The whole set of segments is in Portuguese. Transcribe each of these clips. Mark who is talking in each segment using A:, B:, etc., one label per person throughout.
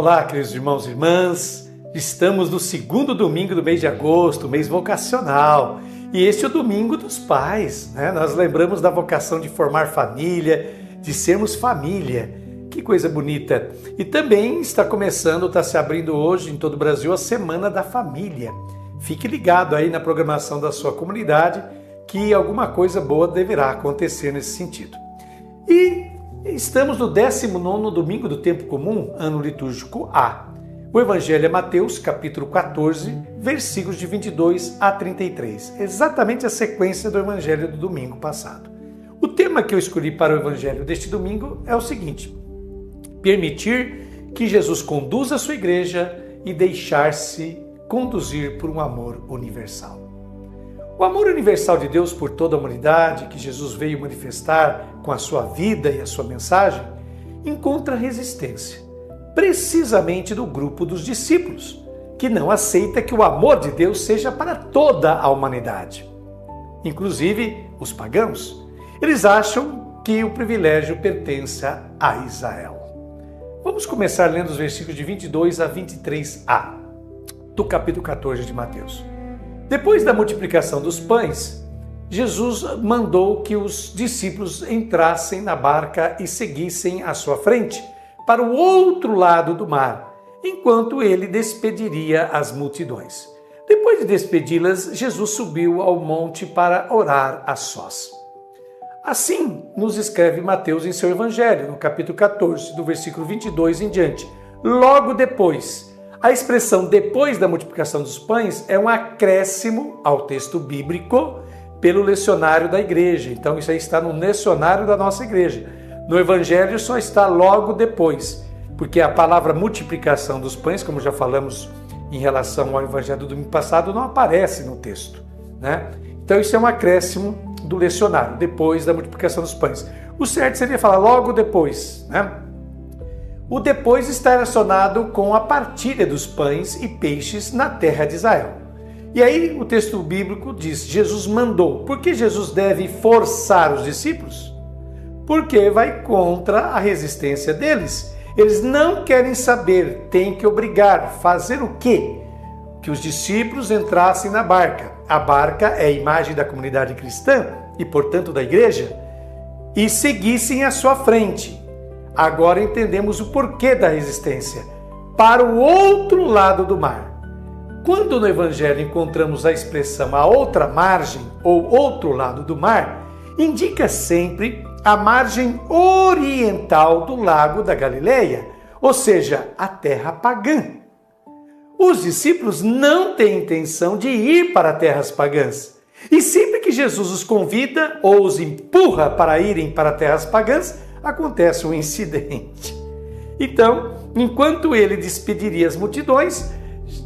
A: Olá, queridos irmãos e irmãs. Estamos no segundo domingo do mês de agosto, mês vocacional. E este é o domingo dos pais, né? Nós lembramos da vocação de formar família, de sermos família. Que coisa bonita. E também está começando, está se abrindo hoje em todo o Brasil a Semana da Família. Fique ligado aí na programação da sua comunidade que alguma coisa boa deverá acontecer nesse sentido. E estamos no 19º domingo do tempo comum, ano litúrgico A. O Evangelho é Mateus, capítulo 14, versículos de 22 a 33. Exatamente a sequência do Evangelho do domingo passado. O tema que eu escolhi para o Evangelho deste domingo é o seguinte: permitir que Jesus conduza a sua igreja e deixar-se conduzir por um amor universal. O amor universal de Deus por toda a humanidade, que Jesus veio manifestar com a sua vida e a sua mensagem, encontra resistência, precisamente do grupo dos discípulos, que não aceita que o amor de Deus seja para toda a humanidade. Inclusive os pagãos. Eles acham que o privilégio pertence a Israel. Vamos começar lendo os versículos de 22 a 23a do capítulo 14 de Mateus. Depois da multiplicação dos pães, Jesus mandou que os discípulos entrassem na barca e seguissem à sua frente para o outro lado do mar, enquanto ele despediria as multidões. Depois de despedi-las, Jesus subiu ao monte para orar a sós. Assim nos escreve Mateus em seu Evangelho, no capítulo 14, do versículo 22 em diante. Logo depois, a expressão depois da multiplicação dos pães é um acréscimo ao texto bíblico pelo lecionário da igreja. Então isso aí está no lecionário da nossa igreja. No Evangelho só está logo depois, porque a palavra multiplicação dos pães, como já falamos em relação ao Evangelho do domingo passado, não aparece no texto, né? Então isso é um acréscimo do lecionário, depois da multiplicação dos pães. O certo seria falar logo depois, né? O depois está relacionado com a partilha dos pães e peixes na terra de Israel. E aí o texto bíblico diz, Jesus mandou. Por que Jesus deve forçar os discípulos? Porque vai contra a resistência deles. Eles não querem saber, tem que obrigar. Fazer o quê? Que os discípulos entrassem na barca. A barca é a imagem da comunidade cristã e, portanto, da igreja, e seguissem à sua frente. Agora entendemos o porquê da resistência. Para o outro lado do mar. Quando no Evangelho encontramos a expressão a outra margem ou outro lado do mar, indica sempre a margem oriental do lago da Galileia, ou seja, a terra pagã. Os discípulos não têm intenção de ir para terras pagãs. E sempre que Jesus os convida ou os empurra para irem para terras pagãs, acontece um incidente. Então, enquanto ele despediria as multidões,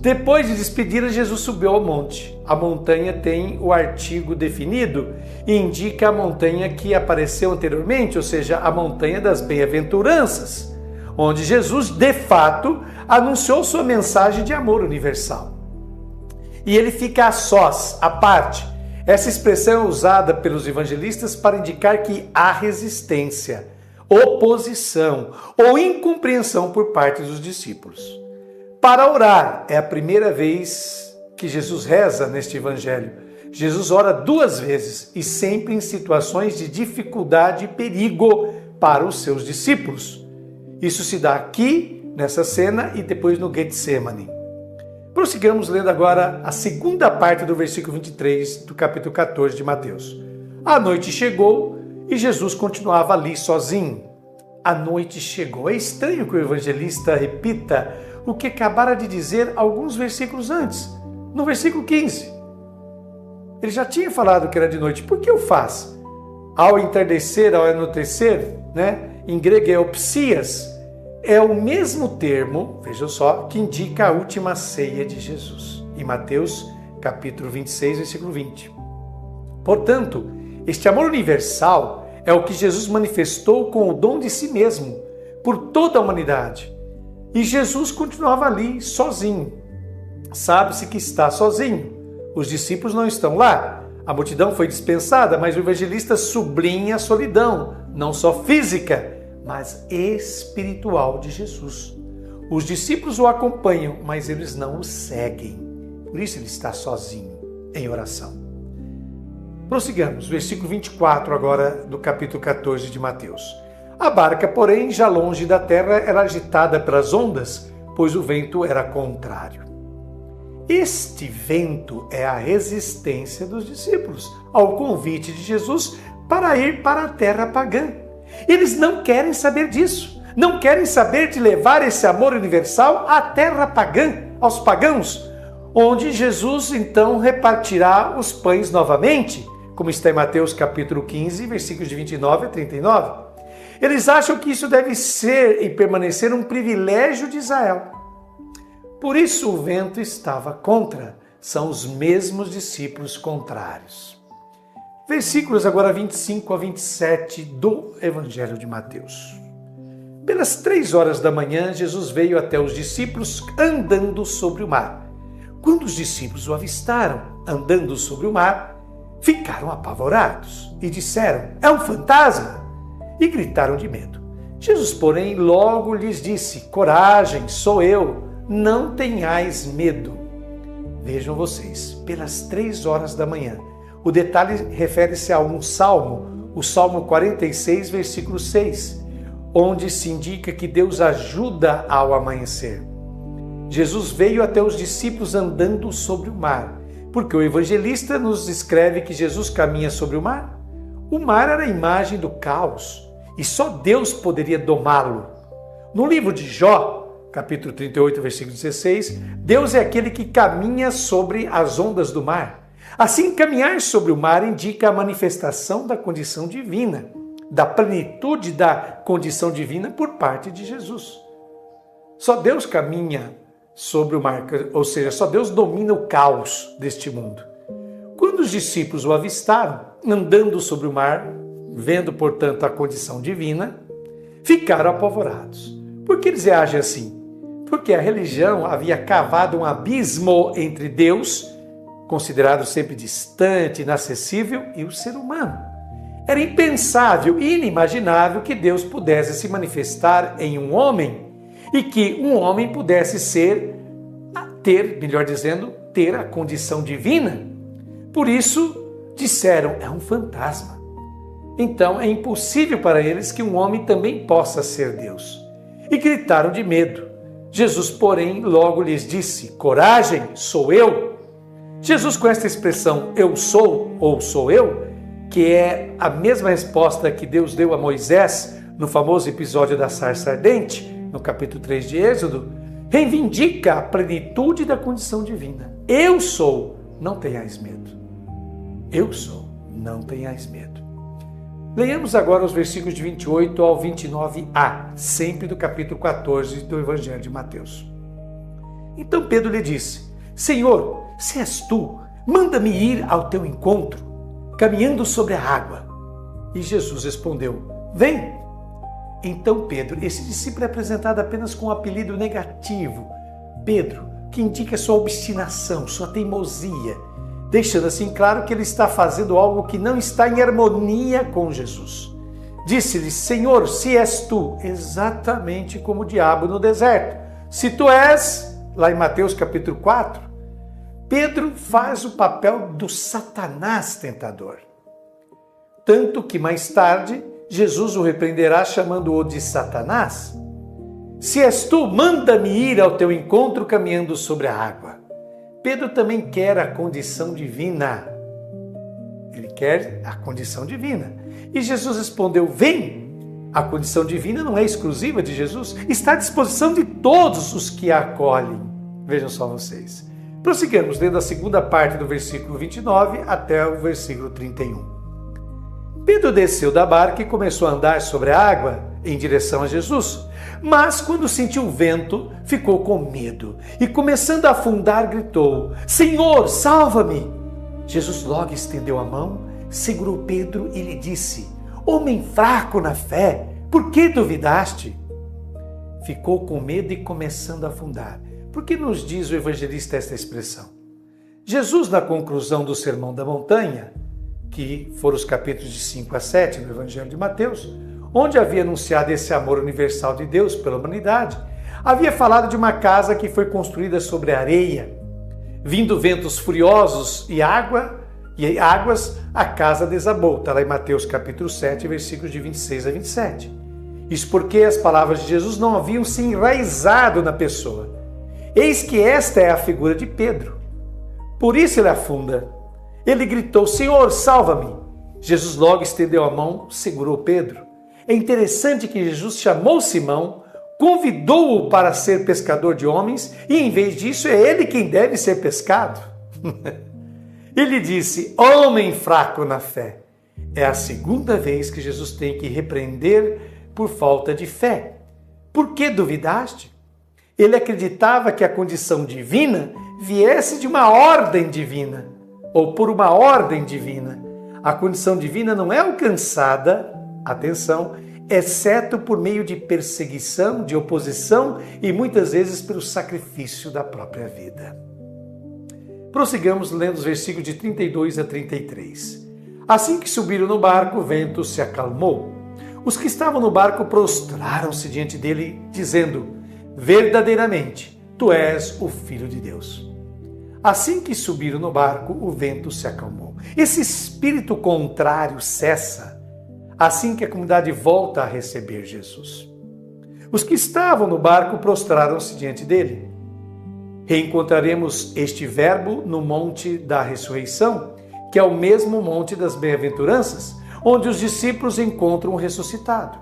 A: depois de despedir, Jesus subiu ao monte. A montanha tem o artigo definido e indica a montanha que apareceu anteriormente, ou seja, a montanha das bem-aventuranças, onde Jesus, de fato, anunciou sua mensagem de amor universal. E ele fica a sós, à parte. Essa expressão é usada pelos evangelistas para indicar que há resistência, oposição ou incompreensão por parte dos discípulos. Para orar, é a primeira vez que Jesus reza neste evangelho. Jesus ora 2 vezes e sempre em situações de dificuldade e perigo para os seus discípulos. Isso se dá aqui, nessa cena, e depois no Getsemane. Prossigamos lendo agora a segunda parte do versículo 23 do capítulo 14 de Mateus. A noite chegou e Jesus continuava ali sozinho. A noite chegou. É estranho que o evangelista repita o que acabara de dizer alguns versículos antes. No versículo 15. Ele já tinha falado que era de noite. Por que o faz? Ao entardecer, ao anoitecer, né? Em grego é opsias. É o mesmo termo, veja só, que indica a última ceia de Jesus. Em Mateus, capítulo 26, versículo 20. Portanto, este amor universal é o que Jesus manifestou com o dom de si mesmo, por toda a humanidade. E Jesus continuava ali, sozinho. Sabe-se que está sozinho. Os discípulos não estão lá. A multidão foi dispensada, mas o evangelista sublinha a solidão, não só física, mas espiritual de Jesus. Os discípulos o acompanham, mas eles não o seguem. Por isso ele está sozinho em oração. Prossigamos, versículo 24 agora do capítulo 14 de Mateus. A barca, porém, já longe da terra, era agitada pelas ondas, pois o vento era contrário. Este vento é a resistência dos discípulos ao convite de Jesus para ir para a terra pagã. Eles não querem saber disso, não querem saber de levar esse amor universal à terra pagã, aos pagãos, onde Jesus então repartirá os pães novamente, como está em Mateus capítulo 15, versículos de 29 a 39. Eles acham que isso deve ser e permanecer um privilégio de Israel. Por isso o vento estava contra, são os mesmos discípulos contrários. Versículos agora 25 a 27 do Evangelho de Mateus. Pelas 3 horas da manhã, Jesus veio até os discípulos andando sobre o mar. Quando os discípulos o avistaram andando sobre o mar, ficaram apavorados e disseram: "É um fantasma!" E gritaram de medo. Jesus, porém, logo lhes disse: "Coragem, sou eu, não tenhais medo." Vejam vocês, pelas 3 horas da manhã. O detalhe refere-se a um salmo, o Salmo 46, versículo 6, onde se indica que Deus ajuda ao amanhecer. Jesus veio até os discípulos andando sobre o mar, porque o evangelista nos escreve que Jesus caminha sobre o mar. O mar era a imagem do caos, e só Deus poderia domá-lo. No livro de Jó, capítulo 38, versículo 16, Deus é aquele que caminha sobre as ondas do mar. Assim, caminhar sobre o mar indica a manifestação da condição divina, da plenitude da condição divina por parte de Jesus. Só Deus caminha sobre o mar, ou seja, só Deus domina o caos deste mundo. Quando os discípulos o avistaram, andando sobre o mar, vendo, portanto, a condição divina, ficaram apavorados. Por que eles reagem assim? Porque a religião havia cavado um abismo entre Deus, considerado sempre distante, inacessível, e o ser humano. Era impensável e inimaginável que Deus pudesse se manifestar em um homem e que um homem pudesse ter a condição divina. Por isso, disseram: "É um fantasma." Então, é impossível para eles que um homem também possa ser Deus. E gritaram de medo. Jesus, porém, logo lhes disse: "Coragem, sou eu." Jesus, com esta expressão "eu sou" ou "sou eu", que é a mesma resposta que Deus deu a Moisés no famoso episódio da sarça ardente, no capítulo 3 de Êxodo, reivindica a plenitude da condição divina. Eu sou, não tenhais medo. Eu sou, não tenhais medo. Leiamos agora os versículos de 28 ao 29a, sempre do capítulo 14 do Evangelho de Mateus. Então Pedro lhe disse: "Senhor, se és tu, manda-me ir ao teu encontro, caminhando sobre a água." E Jesus respondeu: "Vem." Então Pedro, esse discípulo é apresentado apenas com um apelido negativo, Pedro, que indica sua obstinação, sua teimosia, deixando assim claro que ele está fazendo algo que não está em harmonia com Jesus. Disse-lhe: "Senhor, se és tu", exatamente como o diabo no deserto. Se tu és, lá em Mateus capítulo 4, Pedro faz o papel do Satanás tentador. Tanto que mais tarde Jesus o repreenderá chamando-o de Satanás. "Se és tu, manda-me ir ao teu encontro caminhando sobre a água." Pedro também quer a condição divina. Ele quer a condição divina. E Jesus respondeu: "Vem." A condição divina não é exclusiva de Jesus, está à disposição de todos os que a acolhem. Vejam só vocês. Prossigamos lendo a segunda parte do versículo 29 até o versículo 31. Pedro desceu da barca e começou a andar sobre a água em direção a Jesus. Mas quando sentiu o vento, ficou com medo e, começando a afundar, gritou: "Senhor, salva-me!" Jesus logo estendeu a mão, segurou Pedro e lhe disse: "Homem fraco na fé, por que duvidaste?" Ficou com medo e começando a afundar. Por que nos diz o evangelista esta expressão? Jesus, na conclusão do Sermão da Montanha, que foram os capítulos de 5 a 7 do Evangelho de Mateus, onde havia anunciado esse amor universal de Deus pela humanidade, havia falado de uma casa que foi construída sobre areia. Vindo ventos furiosos e águas, a casa desabou. Está lá em Mateus capítulo 7, versículos de 26 a 27. Isso porque as palavras de Jesus não haviam se enraizado na pessoa. Eis que esta é a figura de Pedro. Por isso ele afunda. Ele gritou: Senhor, salva-me! Jesus logo estendeu a mão, segurou Pedro. É interessante que Jesus chamou Simão, convidou-o para ser pescador de homens e, em vez disso, é ele quem deve ser pescado. Ele disse: homem fraco na fé. É a segunda vez que Jesus tem que repreender por falta de fé. Por que duvidaste? Ele acreditava que a condição divina viesse de uma ordem divina, ou por uma ordem divina. A condição divina não é alcançada, atenção, exceto por meio de perseguição, de oposição e muitas vezes pelo sacrifício da própria vida. Prossigamos lendo os versículos de 32 a 33. Assim que subiram no barco, o vento se acalmou. Os que estavam no barco prostraram-se diante dele, dizendo: verdadeiramente, tu és o Filho de Deus. Assim que subiram no barco, o vento se acalmou. Esse espírito contrário cessa assim que a comunidade volta a receber Jesus. Os que estavam no barco prostraram-se diante dele. Reencontraremos este verbo no Monte da Ressurreição, que é o mesmo Monte das Bem-aventuranças, onde os discípulos encontram o ressuscitado,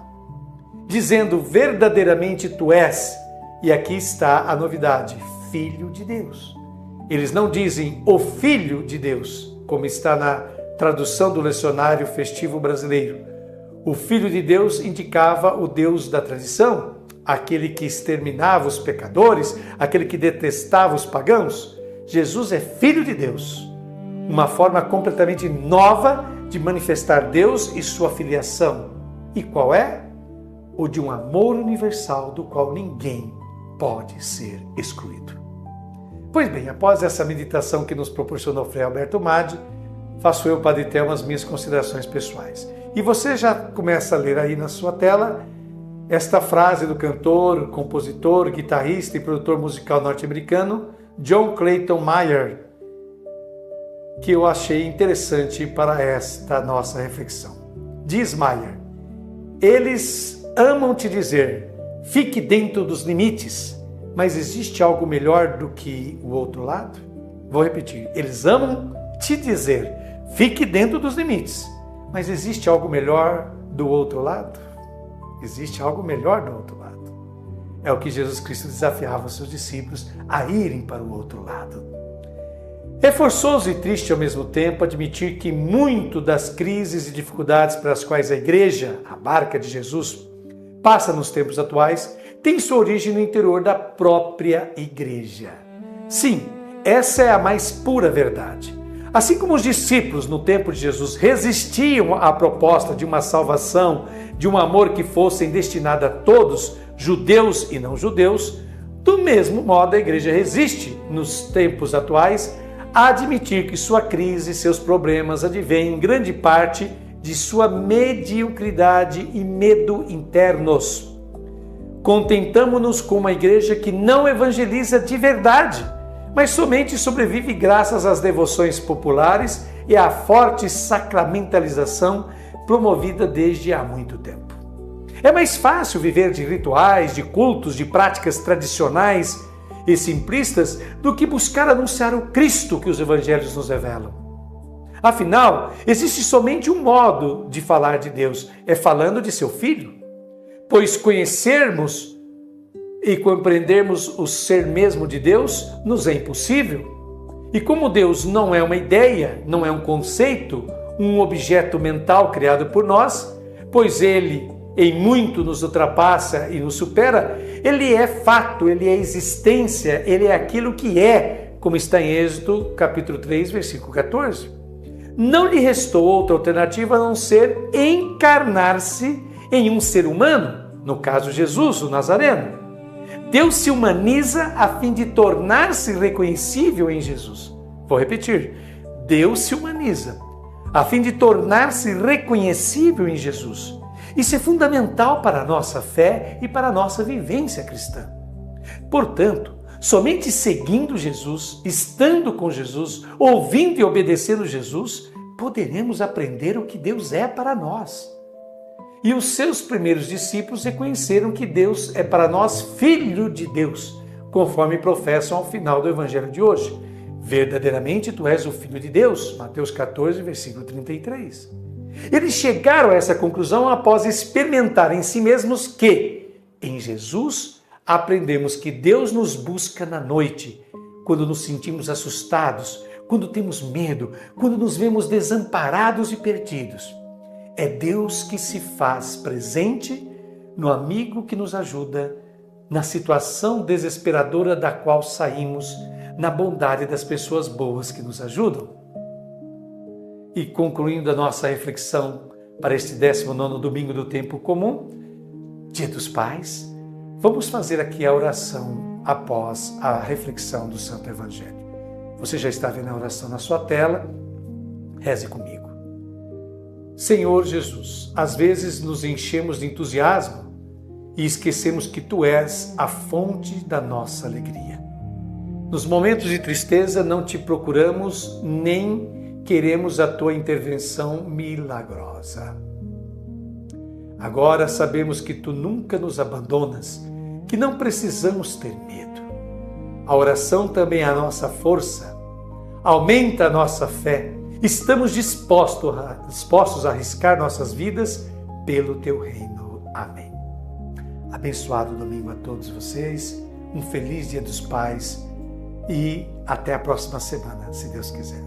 A: dizendo: verdadeiramente tu és, e aqui está a novidade, Filho de Deus. Eles não dizem o Filho de Deus, como está na tradução do Lecionário Festivo Brasileiro. O Filho de Deus indicava o Deus da tradição, aquele que exterminava os pecadores, aquele que detestava os pagãos. Jesus é Filho de Deus, uma forma completamente nova de manifestar Deus e sua filiação. E qual é? O de um amor universal do qual ninguém pode ser excluído. Pois bem, após essa meditação que nos proporcionou Frei Alberto Madi, faço eu, Padre Thelma, as minhas considerações pessoais. E você já começa a ler aí na sua tela esta frase do cantor, compositor, guitarrista e produtor musical norte-americano John Clayton Myers, que eu achei interessante para esta nossa reflexão. Diz Myers: eles amam te dizer, fique dentro dos limites, mas existe algo melhor do que o outro lado? Vou repetir. Eles amam te dizer, fique dentro dos limites, mas existe algo melhor do outro lado? Existe algo melhor do outro lado. É o que Jesus Cristo desafiava os seus discípulos a irem para o outro lado. É forçoso e triste ao mesmo tempo admitir que muito das crises e dificuldades pelas quais a igreja, a barca de Jesus, passa nos tempos atuais, tem sua origem no interior da própria igreja. Sim, essa é a mais pura verdade. Assim como os discípulos no tempo de Jesus resistiam à proposta de uma salvação, de um amor que fossem destinado a todos, judeus e não judeus, do mesmo modo a igreja resiste nos tempos atuais a admitir que sua crise e seus problemas advêm em grande parte de sua mediocridade e medo internos. Contentamo-nos com uma igreja que não evangeliza de verdade, mas somente sobrevive graças às devoções populares e à forte sacramentalização promovida desde há muito tempo. É mais fácil viver de rituais, de cultos, de práticas tradicionais e simplistas do que buscar anunciar o Cristo que os evangelhos nos revelam. Afinal, existe somente um modo de falar de Deus, é falando de seu Filho. Pois conhecermos e compreendermos o ser mesmo de Deus nos é impossível. E como Deus não é uma ideia, não é um conceito, um objeto mental criado por nós, pois Ele em muito nos ultrapassa e nos supera, Ele é fato, Ele é existência, Ele é aquilo que é, como está em Êxodo capítulo 3, versículo 14. Não lhe restou outra alternativa a não ser encarnar-se em um ser humano, no caso Jesus, o Nazareno. Deus se humaniza a fim de tornar-se reconhecível em Jesus. Vou repetir. Deus se humaniza a fim de tornar-se reconhecível em Jesus. Isso é fundamental para a nossa fé e para a nossa vivência cristã. Portanto, somente seguindo Jesus, estando com Jesus, ouvindo e obedecendo Jesus, poderemos aprender o que Deus é para nós. E os seus primeiros discípulos reconheceram que Deus é para nós Filho de Deus, conforme professam ao final do Evangelho de hoje. Verdadeiramente tu és o Filho de Deus, Mateus 14, versículo 33. Eles chegaram a essa conclusão após experimentar em si mesmos que, em Jesus, aprendemos que Deus nos busca na noite, quando nos sentimos assustados, quando temos medo, quando nos vemos desamparados e perdidos. É Deus que se faz presente no amigo que nos ajuda, na situação desesperadora da qual saímos, na bondade das pessoas boas que nos ajudam. E concluindo a nossa reflexão para este 19º domingo do tempo comum, Dia dos Pais, vamos fazer aqui a oração após a reflexão do Santo Evangelho. Você já está vendo a oração na sua tela? Reze comigo. Senhor Jesus, às vezes nos enchemos de entusiasmo e esquecemos que Tu és a fonte da nossa alegria. Nos momentos de tristeza não Te procuramos nem queremos a Tua intervenção milagrosa. Agora sabemos que Tu nunca nos abandonas, que não precisamos ter medo. A oração também é a nossa força, aumenta a nossa fé. Estamos dispostos a arriscar nossas vidas pelo Teu reino. Amém. Abençoado domingo a todos vocês, um feliz Dia dos Pais e até a próxima semana, se Deus quiser.